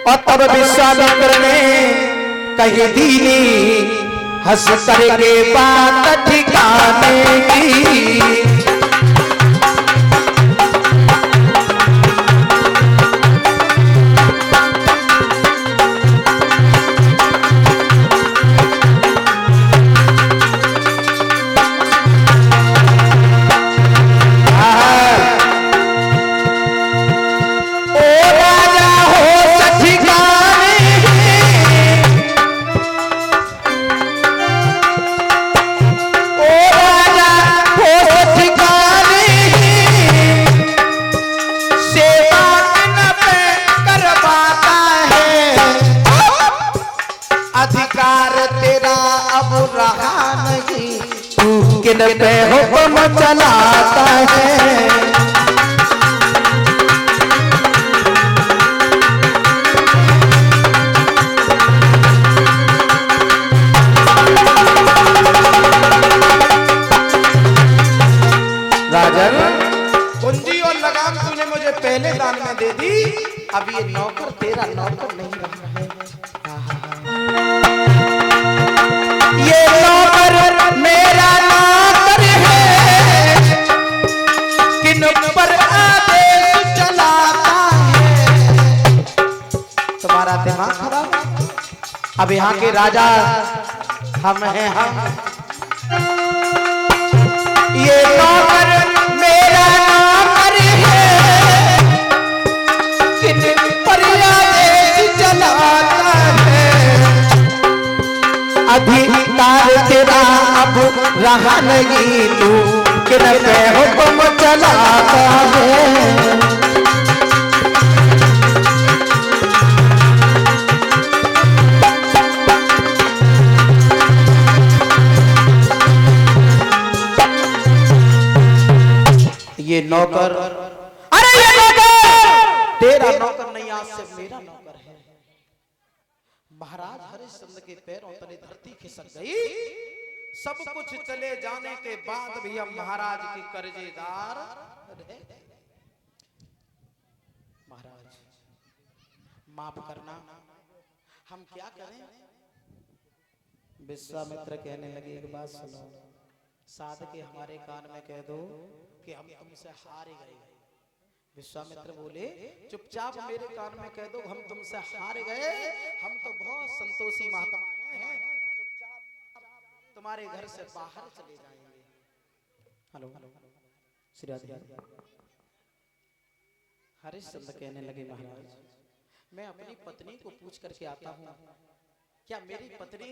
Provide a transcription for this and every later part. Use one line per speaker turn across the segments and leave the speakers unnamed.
और तब विश्वामित्र ने कही दीनी हंस करके बात ठिकाने की। किन पे हुक्म चलाता है। राजन,
कुंजी और लगाम तूने मुझे पहले दान में दे दी, अब ये नौकर तेरा नौकर नहीं रहा है।
ये नौकर मेरा नौकर है, किन पर आदेश चलाता है।
तुम्हारा दिमाग खराब है?
अब यहाँ के राजा हम हैं हम। ये नौकर मेरा नौकर है, किन पर आदेश चलाता है। अधिकार तेरा अब रहा नहीं, तू किन पे हुक्म चलाता है। ये नौकर, अरे ये नौकर
तेरा नौकर नहीं, आज से मेरा नौकर है। महाराज हरिश्चंद्र के पैरों तले धरती खिसक गई। सब कुछ चले जाने के बाद भी हम महाराज के कर्जेदार रहे। महाराज माफ करना, हम क्या करें? विश्वामित्र कहने लगे, एक बात सुनो, साध के हमारे कान में कह दो कि हम तुमसे हार गए। विश्वामित्र बोले, चुपचाप मेरे कान में कह दो हम तुमसे हार गए, हम तो बहुत संतोषी महात्मा हैं, चुपचाप तुम्हारे घर से बाहर चले जाएंगे। हेलो श्री राधे। हरिश्चंद्र कहने लगे, महाराज मैं अपनी पत्नी को पूछ करके आता हूँ, क्या मेरी पत्नी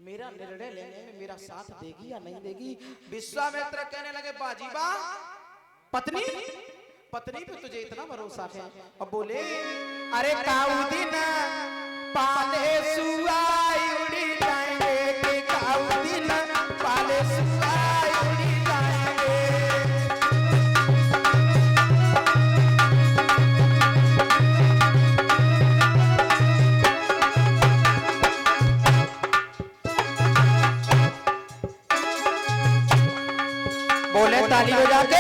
मेरा निर्णय लेने में मेरा साथ देगी या नहीं देगी? विश्वामित्र कहने लगे, बाजीबा पत्नी पत्नी पे तुझे इतना भरोसा है? अब बोले, अरे काऊ दिन पाले सुआई उड़ी जाएंगे, काऊ दिन पाले सुआई उड़ी जाएंगे। बोले ताली बजा के,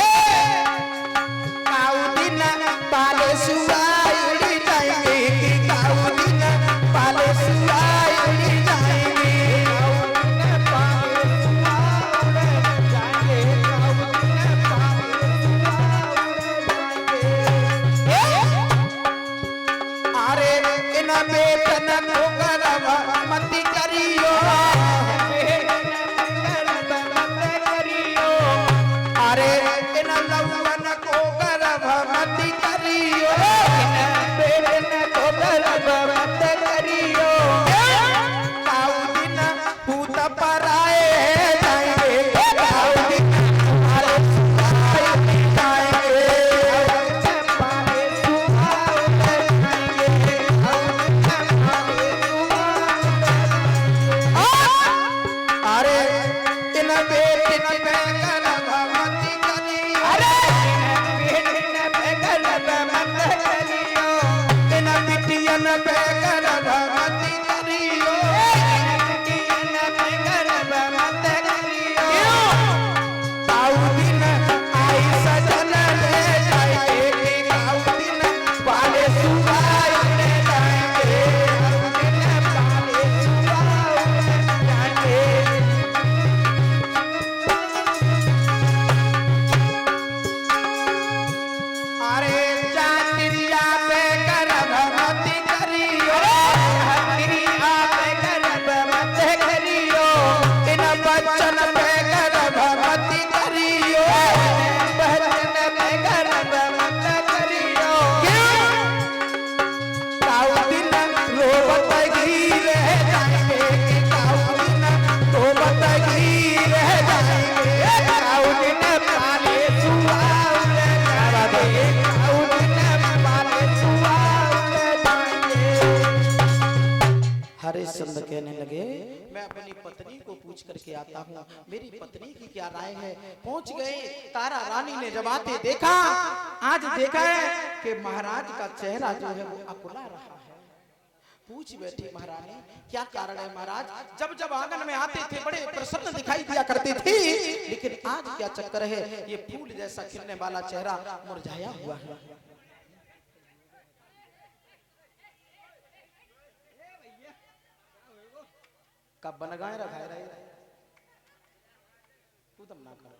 हरिश्चंद्र कहने लगे मैं अपनी पत्नी को पूछ करके आता हूँ, मेरी पत्नी की क्या राय है। पहुंच गए। तारा रानी ने जब आते देखा, आज देखा है कि महाराज का चेहरा जो है वो अकुला रहा है। पूछ बैठी महारानी क्या कारण है महाराज। जब जब आंगन में आते थे बड़े प्रसन्न दिखाई दिया करते थे, लेकिन आज क्या चक्कर है, ये फूल जैसा खिलने वाला चेहरा मुरझाया हुआ है। कब बन गए रखाए रहे तू तुम ना कर।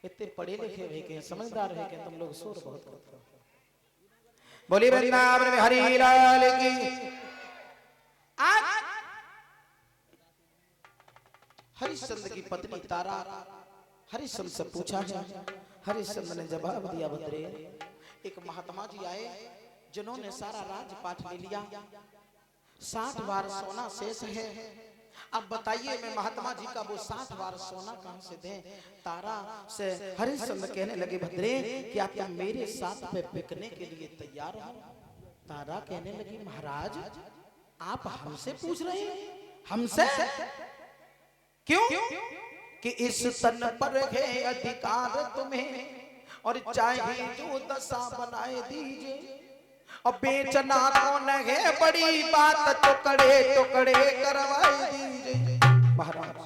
इतने पढ़े लिखे भी के समझदार है कि तुम लोग शोर बहुत करते हो। बोली वृंदावन में हरि लाल की। आज हरिश्चंद्र की पत्नी तारा हरिश्चंद्र से पूछा है। हरिश्चंद्र ने जवाब दिया, भद्रे एक महात्मा जी आए जिन्होंने सारा राजपाट ले लिया, 60 बार सोना शेष है। अब बताइए मैं महात्मा जी का वो 60 बार सोना कहां से दें। तारा से हरिश्चंद्र कहने लगे, भद्रे क्या तुम मेरे साथ पे बिकने के लिए तैयार हो। तारा कहने लगी, महाराज आप हमसे पूछ रहे हैं? हमसे क्यों? कि इस तन पर है अधिकार तुम्हें और चाहे जो दशा बनाए दीजिए। और बेचना कौन है बड़ी बात, टुकड़े टुकड़े करवाए दीजिए। महाराज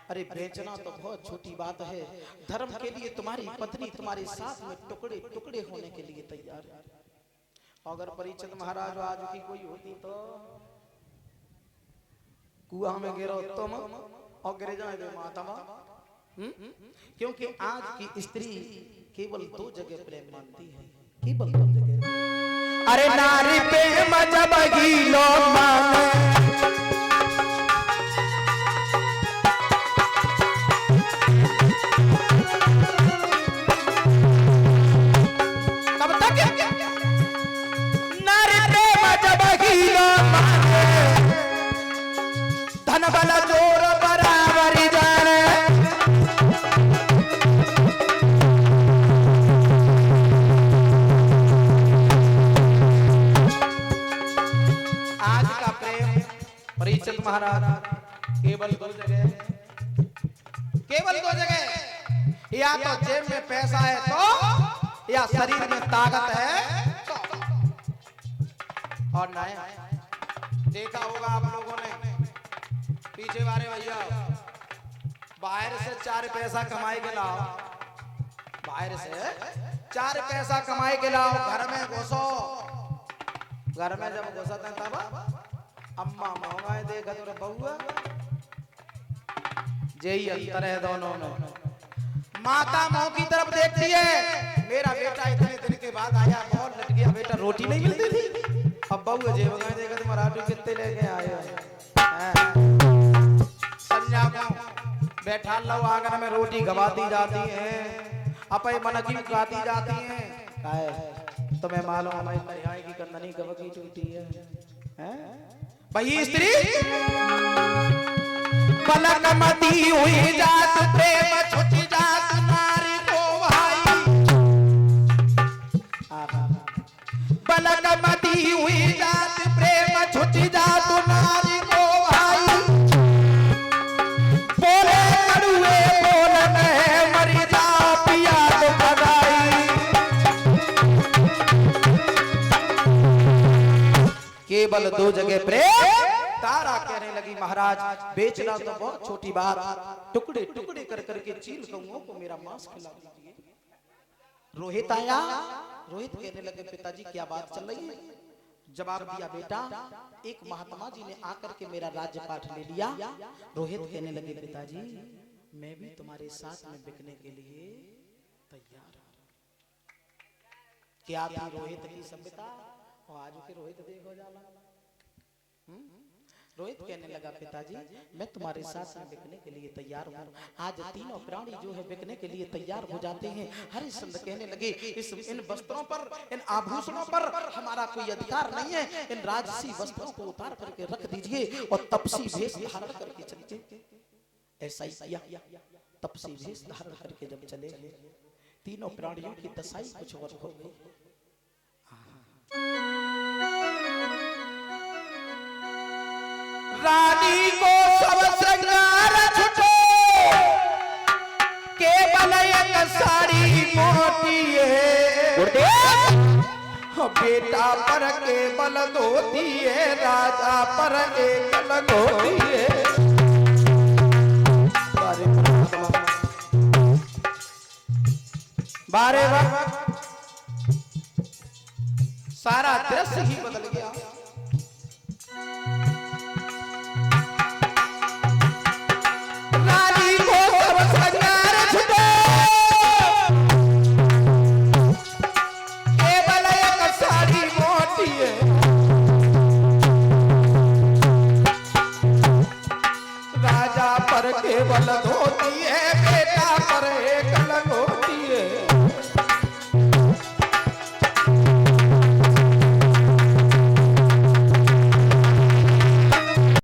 अरे बेचना तो बहुत छोटी बात है, धर्म के लिए तुम्हारी पत्नी तुम्हारे साथ में टुकड़े टुकड़े होने के लिए तैयार है। अगर परीक्षित महाराज आज की कोई होती तो कुआं में गिरो तुम और गिर जाए दे माता। क्योंकि आज की स्त्री केवल 2 जगह प्रेम मानती है, केवल 2 जगह। अरे नारी प्रेम जब हीलो माने, कब तक नारी प्रेम जब हीलो माने, धन बल जोर बराबर जाने। आज का प्रेम परीक्षित महाराज केवल 2 जगह, केवल 2 जगह। या तो जेब में पैसा है तो, या शरीर में ताकत है तो। और नहीं देखा होगा आप लोगों ने, पीछे वाले भैया बाहर से 4 पैसा कमाए के लाओ, बाहर से 4 पैसा कमाए के लाओ, घर में घुसो। घर में जब घुसते तब अम्मा महंगाई देखा तो बहुआ, यही अंतर है दोनों में। माता माँ की तरफ देखती है, मेरा बेटा इतने दिन के बाद आया, बहुत लट गया बेटा, रोटी नहीं मिलती थी। अब बहुआ जेब में देखा तो मराठी कितने लेके आए हैं। संजा को बैठा लो आंगन में, रोटी गवाती जाती है, अपने मन की गाती जाती है। तुम्हें मालूम हमारी परिहाई की कंदनी कब की टूटी है? वही स्त्री पलक मती हुई जात, प्रेम छुटी जात नारी को भाई। पलक मती हुई जात, प्रेम छुटी जात नारी को भाई। बोले कड़ुए बोलन है, मरी जा पिया तो बधाई। केवल 2 जगह प्रेम। तारा कहने लगी, महाराज बेचना तो बहुत छोटी बात, टुकड़े टुकड़े कर करके चील गऊओं को मेरा मांस खिला दीजिए। रोहित आया। रोहित कहने लगे, पिताजी क्या बात चल रही है? जवाब दिया, बेटा एक महात्मा जी ने आकर के मेरा राज्यपाठ ले लिया। रोहित कहने लगे, पिताजी मैं भी तुम्हारे साथ में बिकने के लिए तैयार हूं। क्या थी रोहित की सभ्यता और आज के रोहित देखो जाला। रोहित कहने लगा, पिताजी मैं तुम्हारे साथ में बिकने के लिए तैयार हूँ। आज तीनों प्राणी जो है बिकने के लिए तैयार हो जाते हैं। हरिश्चंद्र कहने लगे, इन वस्त्रों पर, इन आभूषणों पर हमारा कोई अधिकार नहीं है। इन राजसी वस्त्रों को उतार करके रख दीजिए और तपसी भेष धारण करके चलिए। ऐसा ही किया। तपसी भेष धारण करके जब चले, तीनों प्राणियों की दशाई कुछ और हो गई। रानी को सब श्रृंगार छुटो, केवल एक साड़ी मोटी है, बेटा पर केवल धोती है, राजा पर एक लगोती है। बारे बार सारा दृश्य ही बदल गया। रानी को सब श्रृंगार छुटो, केवल एक साड़ी मोटी है, राजा पर केवल धोती है,